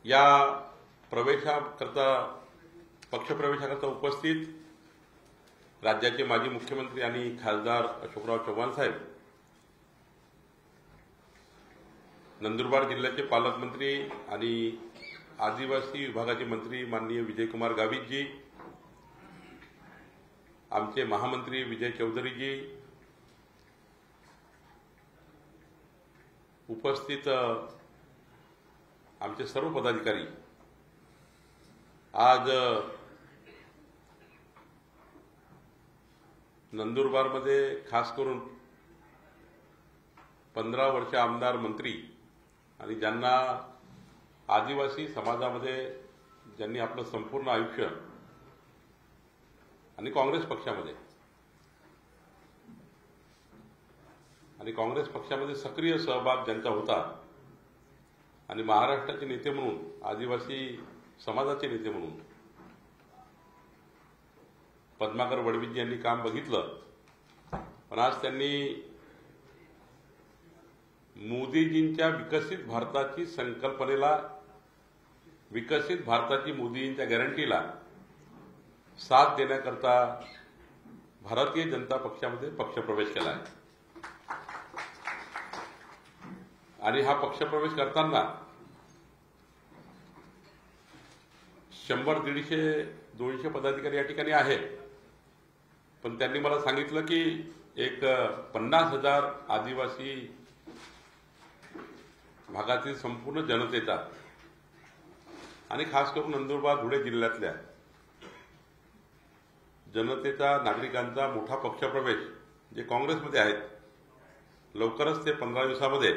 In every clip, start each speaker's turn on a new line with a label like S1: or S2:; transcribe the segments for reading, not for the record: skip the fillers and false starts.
S1: या प्रवेशाकरता पक्षप्रवेशाकरता उपस्थित राज्याचे माजी मुख्यमंत्री आणि खासदार अशोकराव चव्हाण साहेब, नंदुरबार जिल्ह्याचे पालकमंत्री आणि आदिवासी विभागाचे मंत्री माननीय विजयकुमार गावितजी, आमचे महामंत्री विजय चौधरीजी, उपस्थित आमचे सर्व पदाधिकारी, आज नंदुरबारमध्ये खास करून 15 वर्ष आमदार मंत्री आणि ज्यांना आदिवासी समाजामध्ये ज्यांनी आपलं संपूर्ण आयुष्य आणि काँग्रेस पक्षामध्ये सक्रिय सहभाग ज्यांचा होता आणि महाराष्ट्राचे नेते म्हणून, आदिवासी समाजाचे नेते म्हणून पद्माकर वडवीजी यांनी काम बघितलं, पण आज त्यांनी मोदीजींच्या विकसित भारताची संकल्पनेला, विकसित भारताची मोदीजींच्या गॅरंटीला साथ देण्याकरता भारतीय जनता पक्षामध्ये पक्षप्रवेश केला आहे. आणि हा पक्षप्रवेश करताना 100, 150, 200 पदाधिकारी या ठिकाणी आहेत, पण त्यांनी मला सांगितलं की एक 50,000 आदिवासी भागातील संपूर्ण जनतेचा आणि खास करून नंदुरबार धुळे जिल्ह्यातल्या जनतेचा, नागरिकांचा मोठा पक्षप्रवेश जे काँग्रेसमध्ये आहेत, लवकरच ते 15 दिवसामध्ये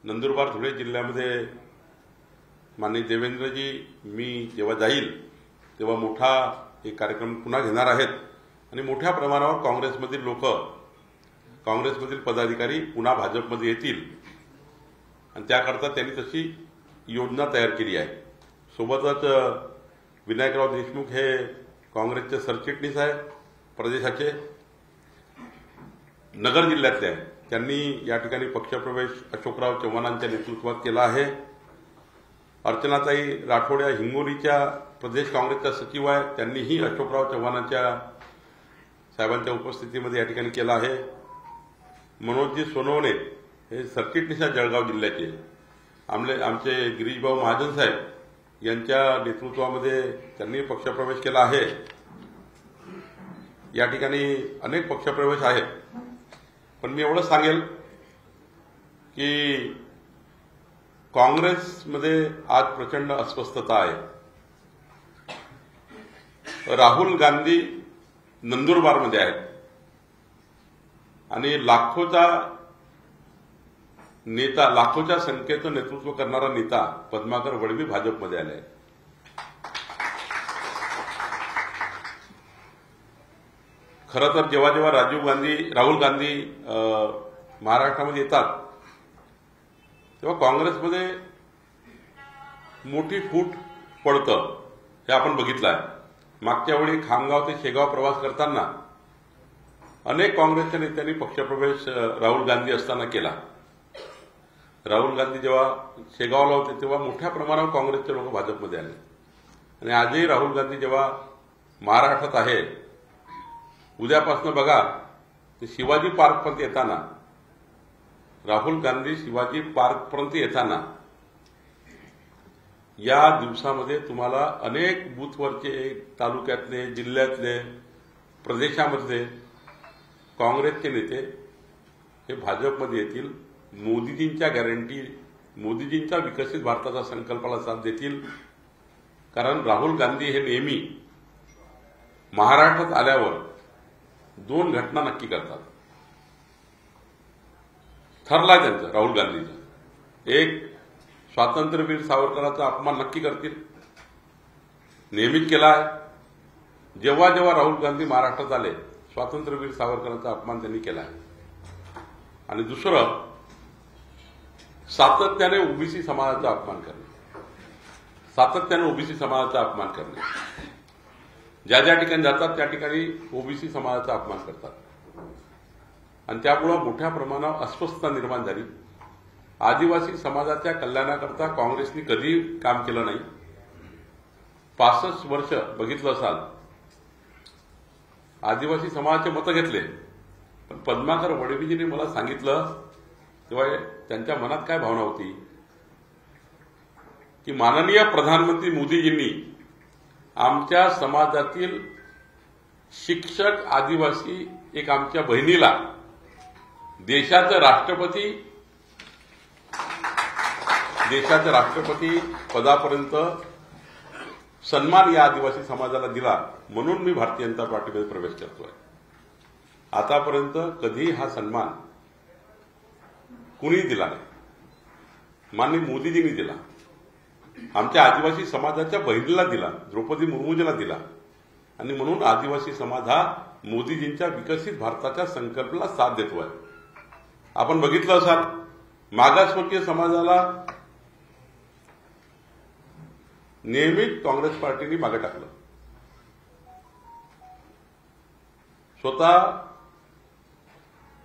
S1: नंदुरबार धुळे जिल्ह्यामध्ये माननीय देवेंद्रजी, मी जेव्हा जाईल तेव्हा मोठा एक कार्यक्रम पुन्हा घेणार आहेत आणि मोठ्या प्रमाणावर काँग्रेसमधील लोक, काँग्रेसमधील पदाधिकारी पुन्हा भाजपमध्ये येतील आणि त्याकरता त्यांनी तशी योजना तयार केली आहे. सोबतच विनायकराव देशमुख हे काँग्रेसचे सरचिटणीस आहे प्रदेशाचे, नगर जिल्ह्यातले आहे, त्यांनी या ठिकाणी पक्षप्रवेश अशोकराव चव्हाणांच्या नेतृत्वात केला आहे. अर्चनाताई राठोड या हिंगोलीच्या प्रदेश काँग्रेसच्या सचिव आहे, त्यांनीही अशोकराव चव्हाणांच्या साहेबांच्या उपस्थितीमध्ये या ठिकाणी केला आहे. मनोजजी सोनवणे हे सरचिटणीस आहे जळगाव जिल्ह्याचे, आमचे गिरीशभाऊ महाजन साहेब यांच्या नेतृत्वामध्ये त्यांनी पक्षप्रवेश केला आहे. या ठिकाणी अनेक पक्षप्रवेश आहेत, पण मी एवढं सांगेल की काँग्रेसमध्ये आज प्रचंड अस्वस्थता आहे. राहुल गांधी नंदुरबारमध्ये आहेत आणि लाखोच्या संख्येचं नेतृत्व करणारा नेता पद्माकर वडवी भाजपमध्ये आले आहेत. खरं तर जेव्हा जेव्हा राहुल गांधी महाराष्ट्रामध्ये येतात तेव्हा काँग्रेसमध्ये मोठी फूट पडतं, हे आपण बघितलं आहे. मागच्या वेळी खामगाव ते शेगाव प्रवास करताना अनेक काँग्रेसच्या नेत्यांनी पक्षप्रवेश राहुल गांधी असताना केला. राहुल गांधी जेव्हा शेगावला होते तेव्हा मोठ्या प्रमाणावर काँग्रेसचे लोक भाजपमध्ये आले आणि आजही राहुल गांधी जेव्हा महाराष्ट्रात आहे, उद्यापासून बघा ते शिवाजी पार्कपर्यंत येताना, राहुल गांधी शिवाजी पार्कपर्यंत येताना या दिवसामध्ये तुम्हाला अनेक बूथवरचे, तालुक्यातले, जिल्ह्यातले, प्रदेशामधले काँग्रेसचे नेते हे भाजपमध्ये येतील. मोदीजींच्या गॅरंटी, मोदीजींच्या विकसित भारताचा संकल्पाला साथ देतील. कारण राहुल गांधी हे नेहमी महाराष्ट्रात आल्यावर 2 घटना नक्की करतात. ठरलाय त्यांचं, राहुल गांधीचं, एक स्वातंत्र्यवीर सावरकरांचा अपमान नक्की करतील, नेहमीच केला आहे. जेव्हा जेव्हा राहुल गांधी महाराष्ट्रात आले स्वातंत्र्यवीर सावरकरांचा अपमान त्यांनी केला आहे. आणि दुसरं, सातत्याने ओबीसी समाजाचा अपमान करणे, ज्या ज्या ठिकाणी जातात त्या ठिकाणी ओबीसी समाजाचा अपमान करतात आणि त्यामुळे मोठ्या प्रमाणावर अस्वस्थता निर्माण झाली. आदिवासी समाजाच्या कल्याणाकरता काँग्रेसने कधी काम केलं नाही. 65 वर्ष बघितलं असाल आदिवासी समाजाचे मतं घेतले, पण पद्माकर वडवीजींनी मला सांगितलं तेव्हा त्यांच्या मनात काय भावना होती की माननीय प्रधानमंत्री मोदीजींनी आमच्या समाजातील शिक्षक आदिवासी एक आमच्या बहिणीला देशाचे राष्ट्रपती पदापर्यंत सन्मान या आदिवासी समाजाला दिला, म्हणून मी भारतीय जनता पार्टीमध्ये प्रवेश करतोय. आतापर्यंत कधी हा सन्मान कुणी दिला नाही, माननीय मोदीजींनी दिला. आमच्या आदिवासी समाजाच्या बहिणीला दिला, द्रौपदी मुर्मूजीला दिला. आणि म्हणून आदिवासी समाज हा मोदीजींच्या विकसित भारताच्या संकल्पनेला साथ देतोय. आपण बघितलं असाल मागासवर्गीय समाजाला नेहमीच काँग्रेस पार्टीने मागे टाकलं. स्वतः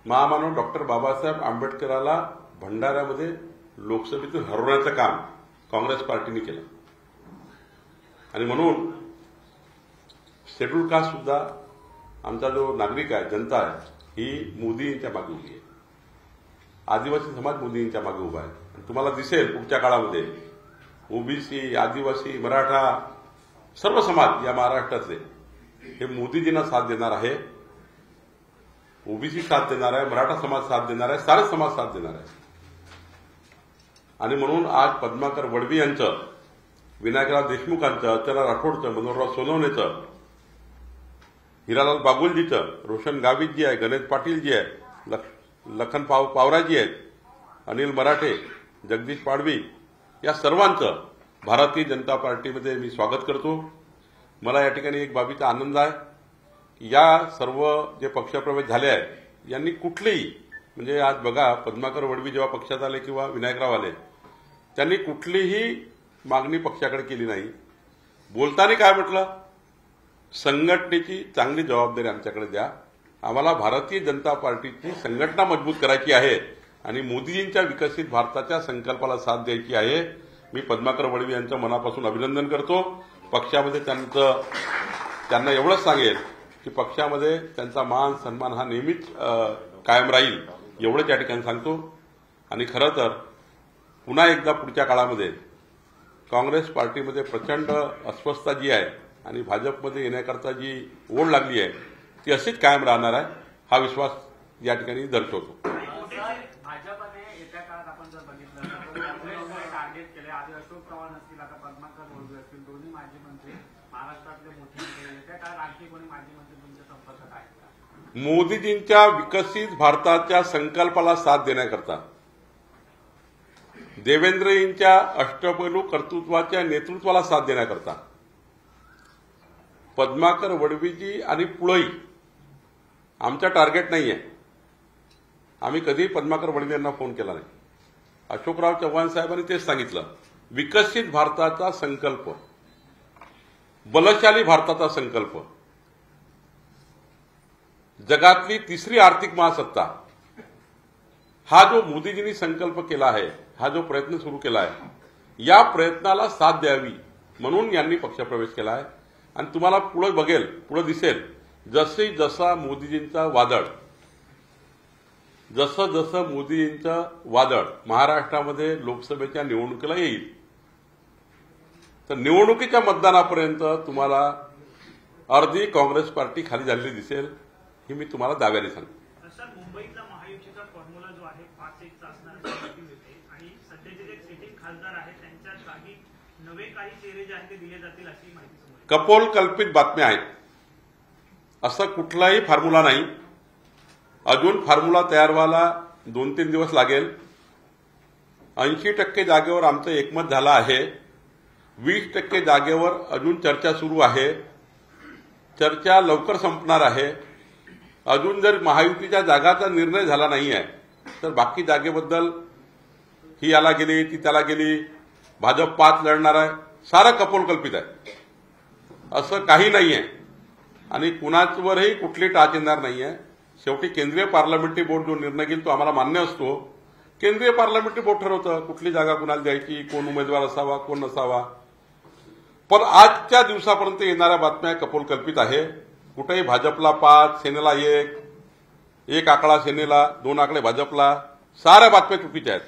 S1: महामानव डॉक्टर बाबासाहेब आंबेडकराला भंडाऱ्यामध्ये लोकसभेतून हरवण्याचं काम काँग्रेस पार्टीने केलं. आणि म्हणून शेड्यूल कास्ट सुद्धा आमचा जो नागरिक आहे, जनता आहे, ही मोदींच्या मागे उभी आहे. आदिवासी समाज मोदींच्या मागे उभा आहे. तुम्हाला दिसेल पुढच्या काळामध्ये ओबीसी, आदिवासी, मराठा सर्व समाज या महाराष्ट्रातले हे मोदीजींना साथ देणार आहे. ओबीसी साथ देणार आहे, मराठा समाज साथ देणार आहे, सारे समाज साथ देणार आहे. आणि म्हणून आज पद्माकर वडवी यांचं, विनायकराव देशमुखांचं, अर्चना राठोडचं, मनोहरराव सोनवणेचं, हिरालाल बागुलजीचं, रोशन गावितजी आहे, गणेश पाटीलजी आहे, लखन पावराजी आहेत, अनिल मराठे, जगदीश पाडवी, या सर्वांचं भारतीय जनता पार्टीमध्ये मी स्वागत करतो. मला या ठिकाणी एक बाबीचा आनंद आहे की या सर्व जे पक्षप्रवेश झाले आहेत यांनी कुठलेही, म्हणजे आज बघा पद्माकर वडवी जेव्हा पक्षात आले किंवा विनायकराव आले, त्यांनी कुठलीही मागणी पक्षाकडे केली नाही. बोलताना काय म्हटलं, संघटनेची चांगली जबाबदारी आमच्याकडे द्या, आम्हाला भारतीय जनता पार्टीची संघटना मजबूत करायची आहे आणि मोदीजींच्या विकसित भारताच्या संकल्पाला साथ द्यायची आहे. मी पद्माकर वडवी यांचं मनापासून अभिनंदन करतो. पक्षामध्ये त्यांना एवढंच सांगेल की पक्षामध्ये त्यांचा मान सन्मान हा नेहमीच कायम राहील, एवढंच या ठिकाणी सांगतो. आणि खरं तर पुन्हा एकदा पुढच्या काळामध्ये काँग्रेस पार्टीमध्ये प्रचंड अस्वस्थता जी आहे आणि भाजपमध्ये येण्याकरता जी ओढ लागली आहे ती अशीच कायम राहणार आहे, हा विश्वास या ठिकाणी दर्शवतो.
S2: भाजपने येत्या काळात आपण जर बघितलं तर टार्गेट केले. आधी अशोक चव्हाण असतील, आता पद्माकर वडवी असतील, दोन्ही माजी मंत्री महाराष्ट्रातले मुख्यमंत्री. येत्या काळात आणखी कोणी माजी मंत्री तुमच्या संपर्कात आहेत का?
S1: मोदीजींच्या विकसित भारताच्या संकल्पाला साथ देण्याकरता, देवेंद्रजींच्या अष्टपैलू कर्तृत्वाच्या नेतृत्वाला साथ देण्याकरता पद्माकर वडवीजी आणि पुळई आमचा टार्गेट नाहीये. आम्ही कधी पद्माकर वडवी यांना फोन केला नाही. अशोकराव चव्हाण साहेबांनी तेच सांगितलं, विकसित भारताचा संकल्प, बलशाली भारताचा संकल्प, जगातली तिसरी आर्थिक महासत्ता, हा जो मोदीजींनी संकल्प केला आहे, हा जो प्रयत्न सुरू केला आहे, या प्रयत्नाला साथ द्यावी म्हणून यांनी पक्षप्रवेश केला आहे. आणि तुम्हाला पुढे दिसेल जसा मोदीजींचा वादळ महाराष्ट्रामध्ये लोकसभेच्या निवडणुकीला येईल, तर निवडणुकीच्या मतदानापर्यंत तुम्हाला अर्धी काँग्रेस पार्टी खाली झालेली दिसेल, ही मी तुम्हाला दाव्याने सांगतो.
S2: सर, मुंबईतला महायुतीचा फॉर्म्युला जो आहे 5-1 असणाऱ्या आणि सध्याचे जे सिटिंग खासदार आहेत त्यांच्या जागी नवे काही चेहरे जे आहेत ते दिले जातील अशी माहिती समोर.
S1: कपोल कल्पित बातम्या आहेत. असं कुठलाही फॉर्म्युला नाही. अजून फॉर्म्युला तयार व्हायला 2-3 दिवस लागेल. 80% जागेवर आमचं एकमत झालं आहे. 20% जागेवर अजून चर्चा सुरू आहे. चर्चा लवकर संपणार आहे. अजून जर महायुतीच्या जागाचा निर्णय झाला नाही आहे तर बाकी जागेबद्दल ही याला गेली, ती त्याला गेली, भाजप 5 लढणार आहे, सारं कपोल कल्पित आहे. असं काही नाहीये आणि कुणावरही कुठली टाच येणार नाहीये. शेवटी केंद्रीय पार्लमेंटरी बोर्ड जो निर्णय घेईल तो आम्हाला मान्य असतो, केंद्रीय पार्लमेंटरी बोर्ड ठरवतं कुठली जागा कुणाला द्यायची, कोण उमेदवार असावा, कोण नसावा. पण आजच्या दिवसापर्यंत येणाऱ्या बातम्या कपोलकल्पित आहे. कुठेही भाजपला 5, सेनेला 1 आकडा सेनेला, 2 आकडे भाजपला, साऱ्या बातम्या चुकीच्या आहेत.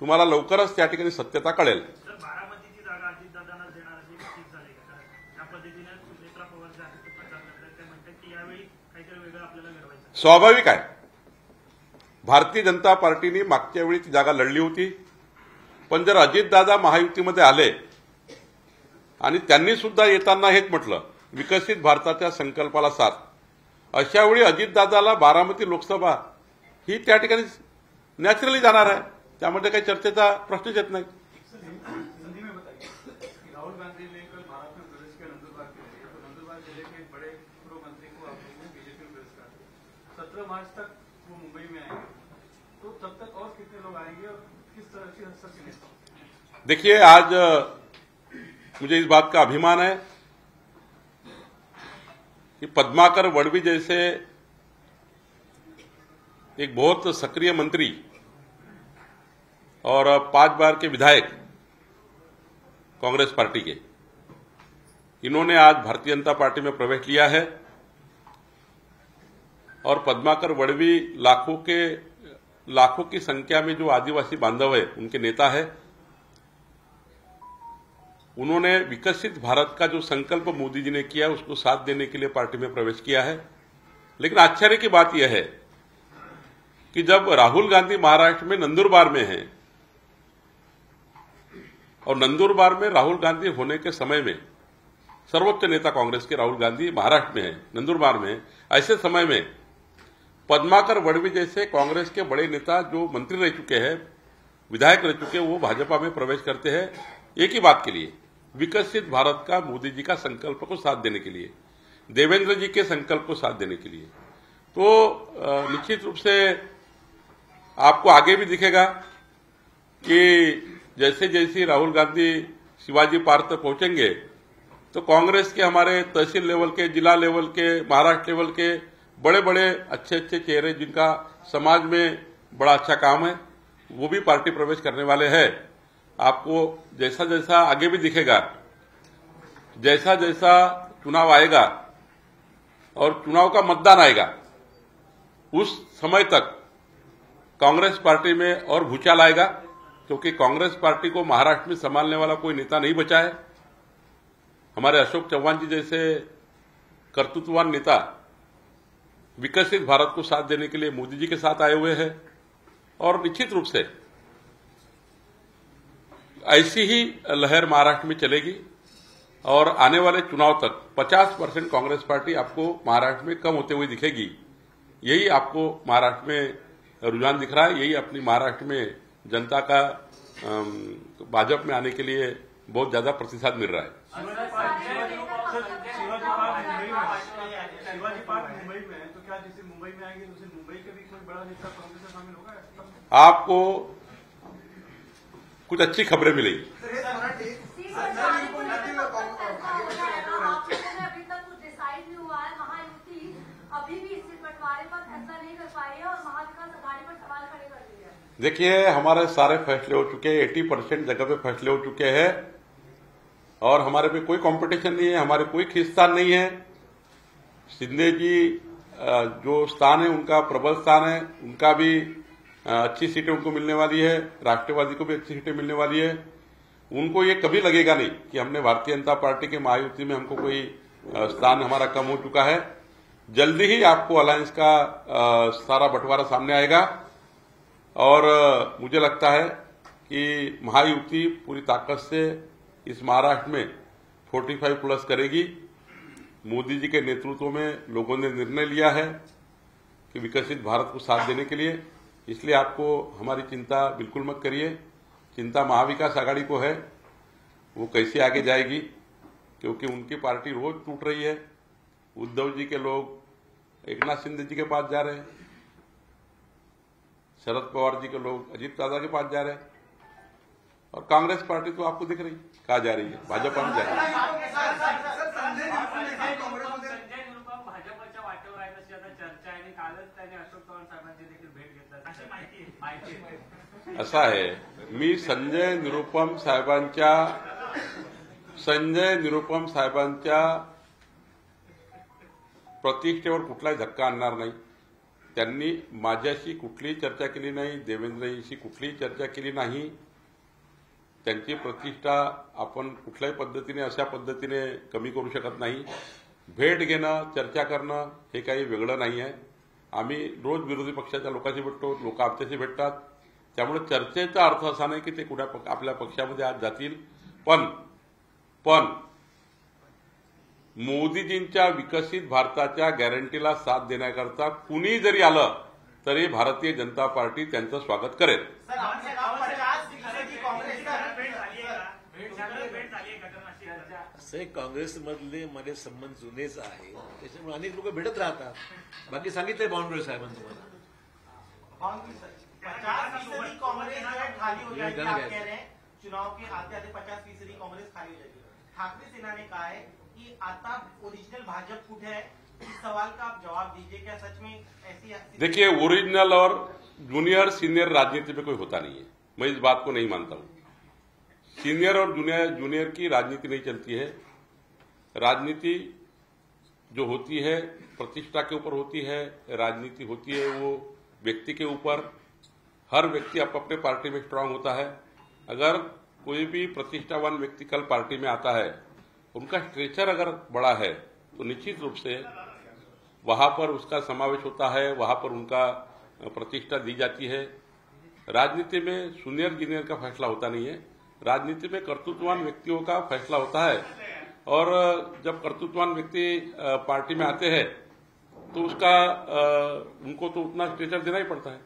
S1: तुम्हाला लवकरच त्या ठिकाणी सत्यता कळेल.
S3: बारामतीची जागा अजितदादांना देणार अशी निश्चित झाली का? त्या पद्धतीने नेत्रा पवार जे आहेत ते प्रचार करतात, ते म्हणतात की यावेळी काहीतरी वेगळं आपल्याला घडवायचं.
S1: स्वाभाविक आहे. भारतीय जनता पार्टीने मागच्या वेळी ती जागा लढली होती. पण जर अजितदादा महायुतीमध्ये आले आणि त्यांनी सुद्धा येताना हेच म्हटलं विकसित भारताच्या संकल्पाला साथ, अशा वेळी अजितदादाला बारामती लोकसभा ही त्या ठिकाणी नॅचरली जाणार आहे. त्यामध्ये काही चर्चेचा प्रश्नच येत नाही.
S4: हिंदी में बताइए कि राहुल गांधी ने कल भारत में प्रवेश किया नंदुरबार के लिए, तो नंदुरबार जिले के एक बड़े पूर्व मंत्री को आप लोगों ने बीजेपी में प्रवेश करा. 17 मार्च तक वो मुंबई में आएंगे, तो तब तक और कितने लोग आएंगे और किस तरह की हस्तक्षेप?
S1: देखिए, आज मुझे इस बात का अभिमान है कि पद्माकर वड़वी जैसे एक बहुत सक्रिय मंत्री और 5 बार के विधायक कांग्रेस पार्टी के, इन्होंने आज भारतीय जनता पार्टी में प्रवेश लिया है. और पद्माकर वड़वी लाखों की संख्या में जो आदिवासी बांधव है उनके नेता है. उन्होंने विकसित भारत का जो संकल्प मोदी जी ने किया उसको साथ देने के लिए पार्टी में प्रवेश किया है. लेकिन आश्चर्य की बात यह है कि जब राहुल गांधी महाराष्ट्र में नंदुरबार में हैं और नंदुरबार में राहुल गांधी होने के समय में सर्वोच्च नेता कांग्रेस के राहुल गांधी महाराष्ट्र में हैं, नंदुरबार में, ऐसे समय में पद्माकर वड़वी जैसे कांग्रेस के बड़े नेता जो मंत्री रह चुके हैं, विधायक रह चुके हैं, वो भाजपा में प्रवेश करते हैं एक ही बात के लिए, विकसित भारत का मोदी जी का संकल्प को साथ देने के लिए, देवेंद्र जी के संकल्प को साथ देने के लिए. तो निश्चित रूप से आपको आगे भी दिखेगा कि जैसे जैसे राहुल गांधी शिवाजी पार्क तक पहुंचेंगे तो कांग्रेस के हमारे तहसील लेवल के, जिला लेवल के, महाराष्ट्र लेवल के बड़े बड़े अच्छे अच्छे चेहरे जिनका समाज में बड़ा अच्छा काम है वो भी पार्टी प्रवेश करने वाले हैं. आपको जैसा जैसा आगे भी दिखेगा, जैसा जैसा चुनाव आएगा और चुनाव का मतदान आएगा, उस समय तक कांग्रेस पार्टी में और भूचाल आएगा, क्योंकि कांग्रेस पार्टी को महाराष्ट्र में संभालने वाला कोई नेता नहीं बचा है. हमारे अशोक चव्हाण जी जैसे कर्तृत्ववान नेता विकसित भारत को साथ देने के लिए मोदी जी के साथ आए हुए हैं. और निश्चित रूप से ऐसी ही लहर महाराष्ट्र में चलेगी और आने वाले चुनाव तक 50% कांग्रेस पार्टी आपको महाराष्ट्र में कम होते हुए दिखेगी. यही आपको महाराष्ट्र में रुझान दिख रहा है. यही अपनी महाराष्ट्र में जनता का भाजपा में आने के लिए बहुत ज्यादा प्रतिशत मिल रहा है.
S4: शिवाजी पार्क मुंबई में है, तो क्या जैसे मुंबई में आएंगे तो मुंबई के भी कोई बड़ा नेता कांग्रेस में शामिल होगा?
S1: आपको कुछ अच्छी खबरें मिलेगी. देखिए, हमारे सारे फैसले हो चुके हैं, 80% जगह पे फैसले हो चुके हैं और हमारे पे कोई कंपटीशन नहीं है, हमारे कोई खींचतान नहीं है. शिंदे जी जो स्थान है उनका प्रबल स्थान है, उनका भी अच्छी सीटें उनको मिलने वाली है, राष्ट्रवादी को भी अच्छी सीटें मिलने वाली है. उनको ये कभी लगेगा नहीं कि हमने भारतीय जनता पार्टी के महायुति में हमको कोई स्थान हमारा कम हो चुका है. जल्दी ही आपको अलायंस का सारा बंटवारा सामने आएगा और मुझे लगता है कि महायुति पूरी ताकत से इस महाराष्ट्र में 45+ करेगी. मोदी जी के नेतृत्व में लोगों ने निर्णय लिया है कि विकसित भारत को साथ देने के लिए, इसलिए आपको हमारी चिंता बिल्कुल मत करिए. चिंता महाविकास आघाड़ी को है, वो कैसे आगे जाएगी, क्योंकि उनकी पार्टी रोज टूट रही है. उद्धव जी के लोग एकनाथ शिंदे जी के पास जा रहे हैं, शरद पवार जी के लोग अजीत दादा के पास जा रहे हैं और कांग्रेस पार्टी तो आपको दिख रही कहाँ जा रही है, भाजपा में जा रही है.
S2: भाजपच्या वाटेवर आहे तशी आता चर्चा आहे आणि कालच त्याने अशोक चव्हाण साहेबांची देखील भेट घेतली अशी माहिती आहे.
S1: असं आहे, मी संजय निरुपम साहेबांच्या प्रतिष्ठेवर कुठलाही धक्का आणणार नाही. त्यांनी माझ्याशी कुठलीही चर्चा केली नाही, देवेंद्रजीशी कुठलीही चर्चा केली नाही. त्यांची प्रतिष्ठा आपण कुठल्याही पद्धतीने अशा पद्धतीने कमी करू शकत नाही. भेट घेणं, चर्चा करणं हे काही वेगळं नाही आहे. आम्ही रोज विरोधी पक्षाच्या लोकांशी भेटतो, लोक आमच्याशी भेटतात. त्यामुळे चर्चेचा अर्थ असा नाही की ते कुठल्या आपल्या पक्षामध्ये आज जातील. पण मोदीजींच्या विकसित भारताच्या गॅरंटीला साथ देण्याकरता कुणी जरी आलं तरी भारतीय जनता पार्टी त्यांचं स्वागत करेल.
S5: असं काँग्रेसमधले माझे संबंध जुनेच आहे, त्याच्यामुळे अनेक लोक भेटत राहतात. बाकी सांगितलंय बावनकुळे साहेबांनी तुम्हाला.
S6: 50% कांग्रेस जो है खाली हो जाएगी, आप कह रहे हैं चुनाव के आते आते 50% कांग्रेस खाली हो जाएगी. ठाकरे सेना ने कहा है कि आता ओरिजिनल भाजपा कुछ है. इस सवाल का आप जवाब दीजिए, क्या सच में ऐसी?
S1: देखिए, ओरिजिनल और जूनियर सीनियर राजनीति में कोई होता नहीं है. मैं इस बात को नहीं मानता हूं. सीनियर और जूनियर की राजनीति नहीं चलती है. राजनीति जो होती है प्रतिष्ठा के ऊपर होती है. राजनीति होती है वो व्यक्ति के ऊपर. हर व्यक्ति अपने पार्टी में स्ट्रांग होता है. अगर कोई भी प्रतिष्ठावान व्यक्ति कल पार्टी में आता है, उनका स्ट्रेचर अगर बड़ा है तो निश्चित रूप से वहां पर उसका समावेश होता है, वहां पर उनका प्रतिष्ठा दी जाती है. राजनीति में जूनियर जीनियर का फैसला होता नहीं है. राजनीति में कर्तृत्ववान व्यक्तियों का फैसला होता है. और जब कर्तृत्ववान व्यक्ति पार्टी में आते हैं तो उसका उनको तो उतना स्ट्रेचर देना ही पड़ता है.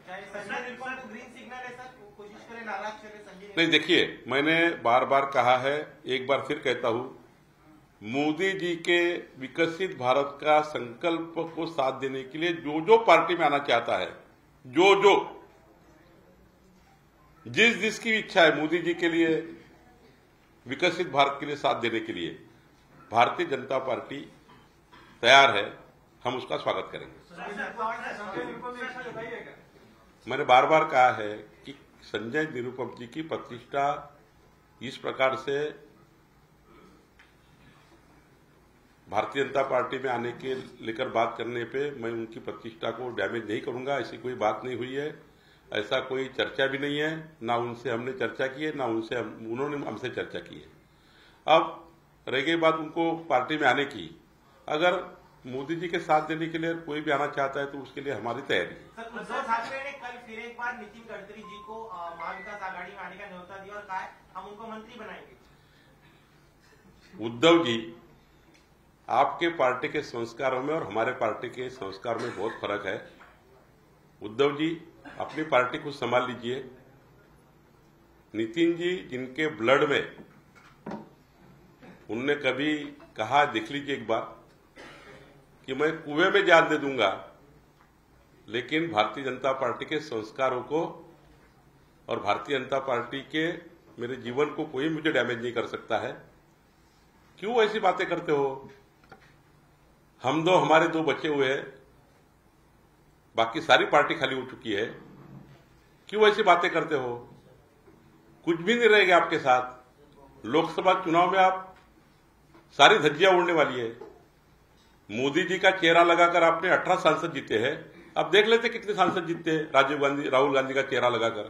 S1: नहीं, देखिए, मैंने बार बार कहा है, एक बार फिर कहता हूं, मोदी जी के विकसित भारत का संकल्प को साथ देने के लिए जो पार्टी में आना चाहता है, जिसकी इच्छा है मोदी जी के लिए विकसित भारत के लिए साथ देने के लिए, भारतीय जनता पार्टी तैयार है. हम उसका स्वागत करेंगे. मैंने बार बार कहा है कि संजय निरुपम जी की प्रतिष्ठा इस प्रकार से भारतीय जनता पार्टी में आने के लेकर बात करने पे मैं उनकी प्रतिष्ठा को डैमेज नहीं करूंगा. ऐसी कोई बात नहीं हुई है, ऐसा कोई चर्चा भी नहीं है. ना उनसे हमने चर्चा की है, ना उन्होंने हमसे चर्चा की है. अब रह गई बात उनको पार्टी में आने की. अगर मोदी जी के साथ देने के लिए कोई भी आना चाहता है तो उसके लिए हमारी तैयारी है.
S6: सर, उद्धव ठाकरे ने कल फिर एक बार नितिन गडकरी जी को महाविकास आघाड़ी में आने का न्योता दिया और कहा है हम उनको मंत्री बनाएंगे.
S1: उद्धव जी, आपके पार्टी के संस्कारों में और हमारे पार्टी के संस्कार में बहुत फर्क है. उद्धव जी, अपनी पार्टी को संभाल लीजिए. नितिन जी, जिनके ब्लड में, उनने कभी कहा, देख लीजिए एक बार, कि मैं कुएं में जान दे दूंगा, लेकिन भारतीय जनता पार्टी के संस्कारों को और भारतीय जनता पार्टी के मेरे जीवन को कोई मुझे डैमेज नहीं कर सकता है. क्यों ऐसी बातें करते हो? हमारे दो बचे हुए हैं, बाकी सारी पार्टी खाली हो चुकी है. क्यों ऐसी बातें करते हो? कुछ भी नहीं रहेगा आपके साथ. लोकसभा चुनाव में आप सारी धज्जियां उड़ने वाली है. मोदी जी का चेहरा लगाकर आपने 18 सांसद जीते हैं. अब देख लेते कितने सांसद जीतते हैं. राहुल गांधी का चेहरा लगाकर,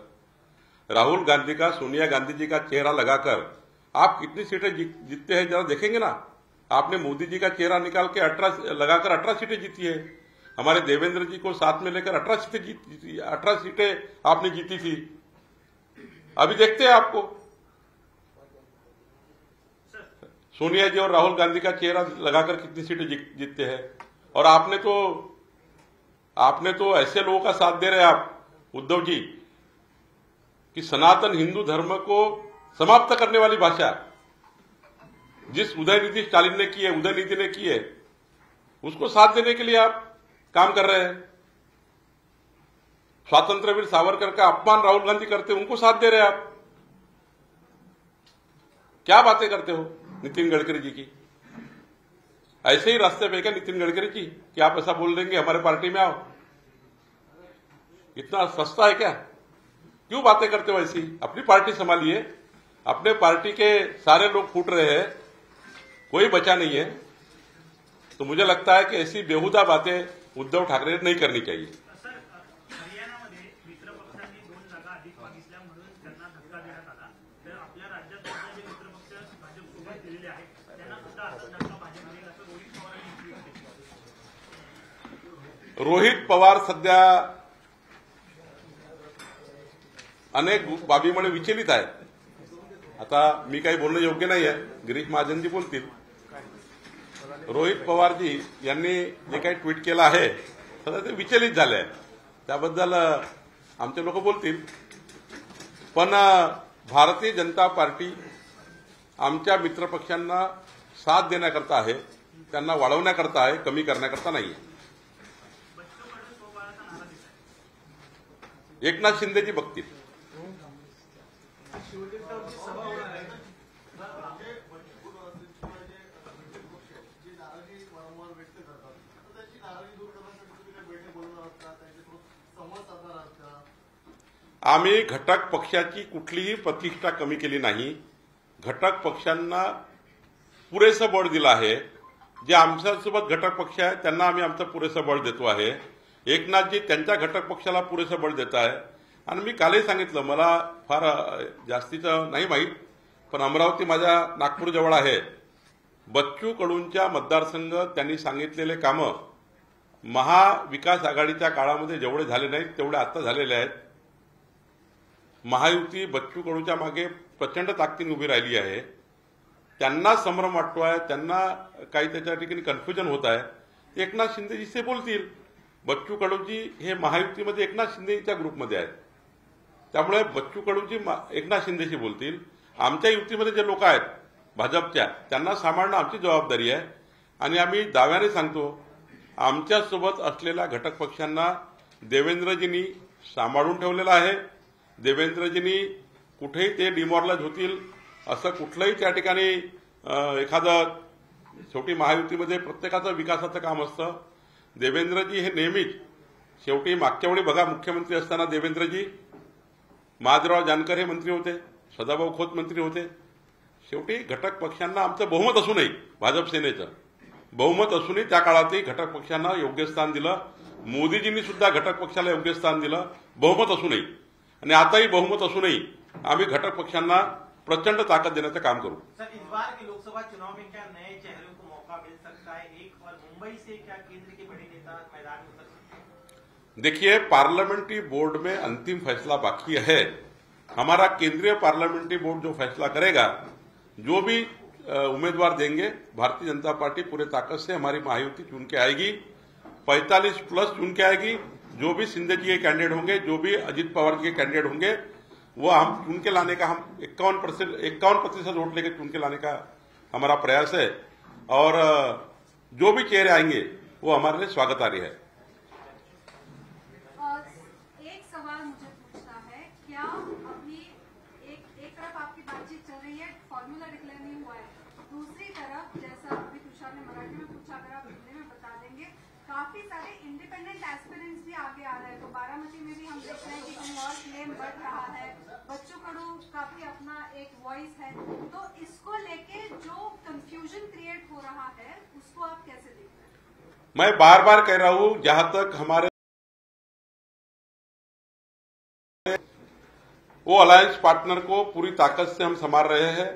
S1: राहुल गांधी का, सोनिया गांधी जी का चेहरा लगाकर आप कितनी सीटें जीतते हैं जरा देखेंगे ना. आपने मोदी जी का चेहरा निकाल के 18 सीटें जीती है. हमारे देवेंद्र जी को साथ में लेकर 18 सीटें आपने जीती थी. अभी देखते हैं आपको सोनिया जी और राहुल गांधी का चेहरा लगाकर कितनी सीटें जीतते हैं. और आपने तो ऐसे लोगों का साथ दे रहे हैं आप, उद्धव जी, कि सनातन हिंदू धर्म को समाप्त करने वाली भाषा जिस उदयनिधि स्टालिन ने की है, उदयनिधि ने की है, उसको साथ देने के लिए आप काम कर रहे हैं. स्वातंत्र्यवीर सावरकर का अपमान राहुल गांधी करते, उनको साथ दे रहे हैं आप. क्या बातें करते हो नितिन गडकरी जी की? ऐसे ही रास्ते पे क्या नितिन गडकरी जी कि आप ऐसा बोल देंगे हमारे पार्टी में आओ? इतना सस्ता है क्या? क्यों बातें करते हो ऐसी? अपनी पार्टी संभालिए। अपने पार्टी के सारे लोग फूट रहे हैं, कोई बचा नहीं है। तो मुझे लगता है कि ऐसी बेहुदा बातें उद्धव ठाकरे नहीं करनी चाहिए।
S3: सर, हरियाणामध्ये मित्र पक्षांनी 2 जागा अधिक मागितल्या म्हणून त्यांना धक्का देण्यात आला. तर आपल्या राज्यात जे मित्र पक्ष भाजपसोबत दिलेले आहेत त्यांना सुद्धा असा धक्का भाजप देईल असं रोहित पवारांनी ट्विट केलं.
S1: रोहित पवार सध्या अनेक बाबीमुळे विचलित आहेत. आता मी काही बोलणं योग्य नाही आहे, गिरीश महाजनजी बोलतील. रोहित पवारजी यांनी जे काही ट्विट केलं आहे तर ते विचलित झाले आहे, त्याबद्दल आमचे लोक बोलतील. पण भारतीय जनता पार्टी आमच्या मित्रपक्षांना साथ देण्याकरता आहे, त्यांना वाढवण्याकरता आहे, कमी करण्याकरता नाही आहे. एकनाथ शिंदेजी बघतील. आम्ही घटक पक्षाची कुठलीही प्रतिष्ठा कमी केली नाही. घटक पक्षांना पुरेसं बळ दिलं आहे. जे आमच्यासोबत घटक पक्ष आहे त्यांना आम्ही आमचं पुरेसं बळ देतो आहे. एकनाथजी त्यांच्या घटक पक्षाला पुरेसं बळ देत आहे. आणि मी कालही सांगितलं, मला फार जास्तीचं नाही माहीत, पण अमरावती माझ्या नागपूर जवळ आहे. बच्चू कडूंच्या मतदारसंघ त्यांनी सांगितलेले कामं महाविकास आघाडीच्या काळामध्ये जेवढे झाले नाहीत तेवढे आता झालेले आहेत. महायुती बच्चू कडूच्या मागे प्रचंड ताकदीने उभी राहिली आहे. त्यांना संभ्रम वाटतो आहे, त्यांना काही त्याच्या ठिकाणी कन्फ्युजन होत आहे. एकनाथ शिंदेजी से बोलतील. बच्चू कडूजी हे महायुतीमध्ये एकनाथ शिंदेच्या ग्रुपमध्ये आहेत, त्यामुळे बच्चू कडूजी एकनाथ शिंदेशी बोलतील. आमच्या युतीमध्ये जे लोक आहेत भाजपच्या, त्यांना सांभाळणं आमची जबाबदारी आहे. आणि आम्ही दाव्याने सांगतो, आमच्यासोबत असलेल्या घटक पक्षांना देवेंद्रजींनी सांभाळून ठेवलेलं आहे. देवेंद्रजींनी कुठेही ते डिमॉरलाइज होतील असं कुठलंही त्या ठिकाणी एखादं, शेवटी महायुतीमध्ये प्रत्येकाचं विकासाचं काम असतं. देवेंद्रजी हे नेहमीच, शेवटी मागच्या वेळी बघा मुख्यमंत्री असताना देवेंद्रजी, महादेवराव जानकर हे मंत्री होते, सदाभाऊ खोत मंत्री होते. शेवटी घटक पक्षांना आमचं बहुमत असूनही, भाजप सेनेचं बहुमत असूनही त्या काळातही घटक पक्षांना योग्य स्थान दिलं. मोदीजींनी सुद्धा घटक पक्षाला योग्य स्थान दिलं बहुमत असूनही. आणि आताही बहुमत असूनही आम्ही घटक पक्षांना प्रचंड ताकद देण्याचं काम करू.
S6: सर, इस बार के लोकसभा चुनाव में क्या नए चेहरों को मौका मिल सकता है? एक और मुंबई से क्या केंद्र के बड़े नेता मैदान में उतर सकते हैं?
S1: देखिए, पार्लियामेंट्री बोर्ड में अंतिम फैसला बाकी है. हमारा केंद्रीय पार्लियामेंट्री बोर्ड जो फैसला करेगा, जो भी उम्मीदवार देंगे, भारतीय जनता पार्टी पूरे ताकत से हमारी महायुति चुन के आएगी. 45+ चुन के आएगी. जो भी शिंदे जी के कैंडिडेट होंगे, जो भी अजित पवार जी के कैंडिडेट होंगे, वो हम चुन के लाने का, हम 51% वोट लेकर चुन के लाने का हमारा प्रयास है. और जो भी चेहरे आएंगे वो हमारे लिए स्वागतार्ह है.
S7: एक सवाल मुझे पूछना है, क्या अभी एक तरफ आपकी बातचीत चल रही है, फॉर्मूला डिक्लेयर नहीं हुआ है, दूसरी तरफ जैसा अभी तुषार ने मराठी में पूछा, अगर आप हिंदी में बता देंगे, काफी सारे इंडिपेंडेंट एस्पिरेंट्स भी आगे आ रहे हैं. तो बारामती में भी हम देख रहे हैं कि कहीं और क्लेम बढ़ रहा है. बच्चू कडू का भी अपना एक वॉइस है. तो इसको लेके जो कंफ्यूजन क्रिएट हो रहा है उसको आप कैसे देखते हैं?
S1: मैं बार बार कह रहा हूं, जहां तक हमारे वो अलायंस पार्टनर को पूरी ताकत से हम संभाल रहे हैं,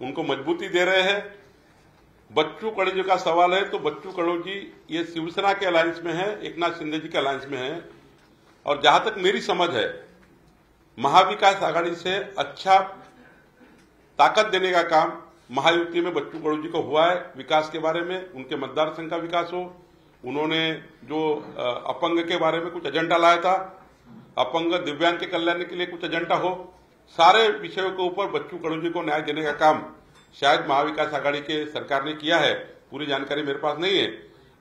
S1: उनको मजबूती दे रहे हैं. बच्चू कडू जी का सवाल है, तो बच्चू कडू जी ये शिवसेना के अलायंस में है, एकनाथ शिंदे जी के अलायंस में है. और जहां तक मेरी समझ है, महाविकास आघाड़ी से अच्छा ताकत देने का काम महायुति में बच्चू कडू जी को हुआ है. विकास के बारे में, उनके मतदार संघ का विकास हो, उन्होंने जो अपंग के बारे में कुछ एजेंडा लाया था, अपंग दिव्यांग के कल्याण के लिए कुछ एजेंडा हो, सारे विषयों के ऊपर बच्चू कडू जी को न्याय देने का काम शायद महाविकास आघाड़ी के सरकार ने किया है. पूरी जानकारी मेरे पास नहीं है,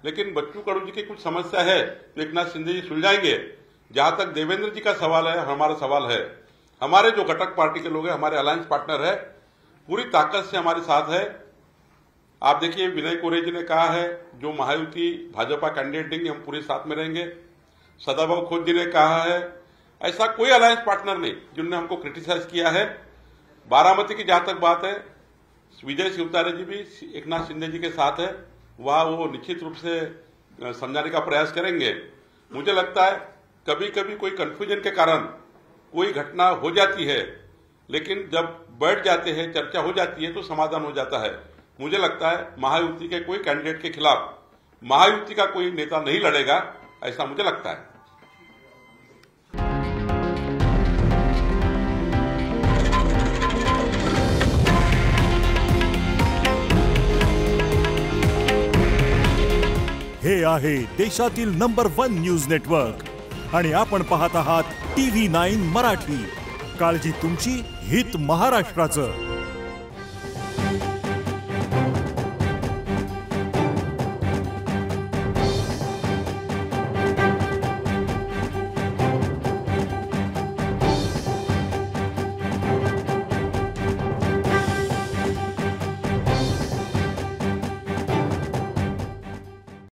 S1: लेकिन बच्चू कडू जी की कुछ समस्या है तो एकनाथ शिंदे जी सुलझाएंगे. जहां तक देवेंद्र जी का सवाल है, हमारा सवाल है, हमारे जो घटक पार्टी के लोग हैं, हमारे अलायंस पार्टनर है, पूरी ताकत से हमारे साथ है. आप देखिए, विनय कोरे जी ने कहा है, जो महायुति भाजपा कैंडिडेट देंगे हम पूरे साथ में रहेंगे. सदाभाऊ खोत जी ने कहा है, ऐसा कोई अलायंस पार्टनर नहीं जिन्होंने हमको क्रिटिसाइज किया है। बारामती की जहां तक बात है, विजय शिवतारे जी भी एकनाथ शिंदे जी के साथ है, वहां वो निश्चित रूप से समझाने का प्रयास करेंगे। मुझे लगता है कभी कभी कोई कंफ्यूजन के कारण कोई घटना हो जाती है, लेकिन जब बैठ जाते हैं, चर्चा हो जाती है तो समाधान हो जाता है। मुझे लगता है महायुति के कोई कैंडिडेट के खिलाफ महायुति का कोई नेता नहीं लड़ेगा, ऐसा मुझे लगता है।
S8: हे आहे देशातील नंबर 1 न्यूज नेटवर्क आणि आपण पाहत आहात TV9 मराठी। काळजी तुमची, हित महाराष्ट्राचं।